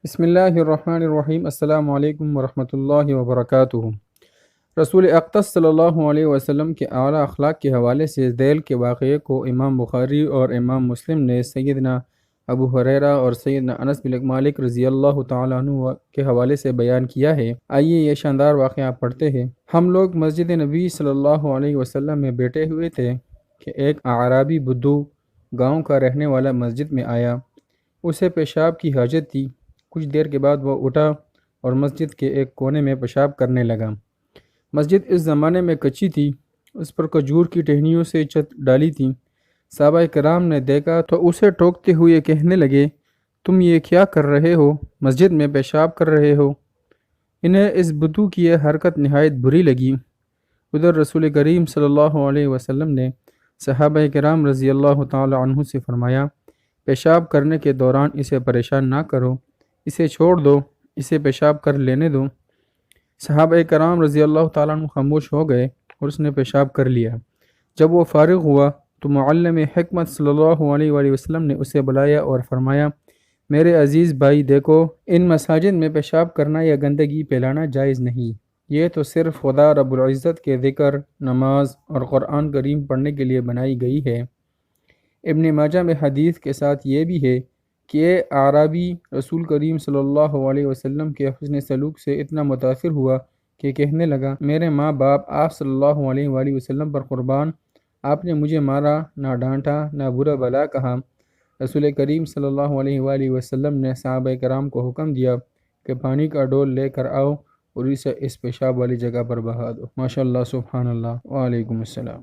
بسم اللہ الرحمن الرحیم۔ السلام علیکم ورحمۃ اللہ وبرکاتہ۔ رسول اقدس صلی اللہ علیہ وسلم کے اعلیٰ اخلاق کے حوالے سے ذیل کے واقعے کو امام بخاری اور امام مسلم نے سیدنا ابو ہریرہ اور سیدنا انس بن مالک رضی اللہ تعالیٰ عنہ کے حوالے سے بیان کیا ہے۔ آئیے یہ شاندار واقعہ پڑھتے ہیں۔ ہم لوگ مسجد نبی صلی اللہ علیہ وسلم میں بیٹھے ہوئے تھے کہ ایک اعرابی بدو گاؤں کا رہنے والا مسجد میں آیا۔ اسے پیشاب کی حاجت تھی۔ کچھ دیر کے بعد وہ اٹھا اور مسجد کے ایک کونے میں پیشاب کرنے لگا۔ مسجد اس زمانے میں کچی تھی، اس پر کھجور کی ٹہنیوں سے چھت ڈالی تھی۔ صحابہ کرام نے دیکھا تو اسے ٹوکتے ہوئے کہنے لگے، تم یہ کیا کر رہے ہو؟ مسجد میں پیشاب کر رہے ہو؟ انہیں اس بدو کی یہ حرکت نہایت بری لگی۔ ادھر رسول کریم صلی اللہ علیہ وسلم نے صحابہ کرام رضی اللہ تعالی عنہ سے فرمایا، پیشاب کرنے کے دوران اسے پریشان نہ کرو، اسے چھوڑ دو، اسے پیشاب کر لینے دو۔ صحابہ کرام رضی اللہ تعالیٰ عنہ خاموش ہو گئے اور اس نے پیشاب کر لیا۔ جب وہ فارغ ہوا تو معلم حکمت صلی اللہ علیہ وآلہ وسلم نے اسے بلایا اور فرمایا، میرے عزیز بھائی دیکھو، ان مساجد میں پیشاب کرنا یا گندگی پھیلانا جائز نہیں۔ یہ تو صرف خدا رب العزت کے ذکر، نماز اور قرآن کریم پڑھنے کے لیے بنائی گئی ہے۔ ابن ماجہ میں حدیث کے ساتھ یہ بھی ہے کہ یہ اعرابی رسول کریم صلی اللہ علیہ وسلم کے حسن سلوک سے اتنا متاثر ہوا کہ کہنے لگا، میرے ماں باپ آپ صلی اللہ علیہ وآلہ وسلم پر قربان، آپ نے مجھے مارا نہ ڈانٹا نہ برا بھلا کہا۔ رسول کریم صلی اللہ علیہ وآلہ وسلم نے صحابہ کرام کو حکم دیا کہ پانی کا ڈول لے کر آؤ اور اسے اس پیشاب والی جگہ پر بہا دو۔ ماشاء اللہ، سبحان اللہ، وعلیکم السلام۔